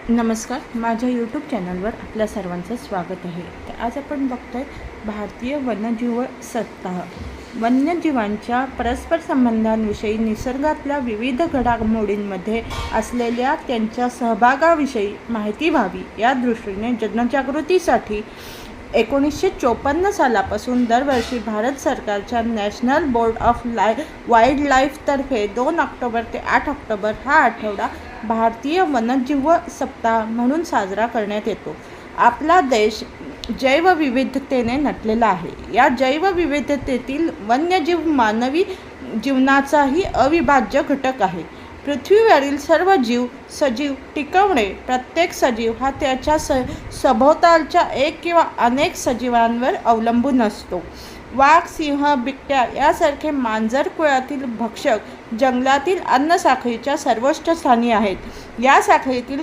नमस्कार, माझ्या यूट्यूब चॅनलवर आपल्या सर्वांचं स्वागत आहे. तर आज आपण बघतोय भारतीय वन्यजीव सप्ताह. वन्यजीवांच्या परस्पर संबंधांविषयी, निसर्गातल्या विविध घडामोडींमध्ये असलेल्या त्यांच्या सहभागाविषयी माहिती व्हावी या दृष्टीने जनजागृतीसाठी 1954 सालापासून दरवर्षी भारत सरकारच्या नॅशनल बोर्ड ऑफ वाईल्ड लाईफतर्फे 2 ऑक्टोबर ते 8 ऑक्टोबर हा आठवडा भारतीय वन्यजीव सप्ताह म्हणून साजरा करण्यात येतो. आपला देश जैवविविधतेने नटलेला आहे. या जैवविविधतेतील वन्यजीव मानवी जीवनाचाही अविभाज्य घटक आहे. पृथ्वीवरील सर्व जीव सजीव टिकवणे, प्रत्येक सजीव हा त्याच्या सभोवतालच्या एक किंवा अनेक सजीवांवर अवलंबून असतो. वाघ, सिंह, बिबट्या यासारखे मांजर कुळातील भक्षक जंगलातील अन्नसाखळीच्या सर्वोच्च स्थानी आहेत. या साखळीतील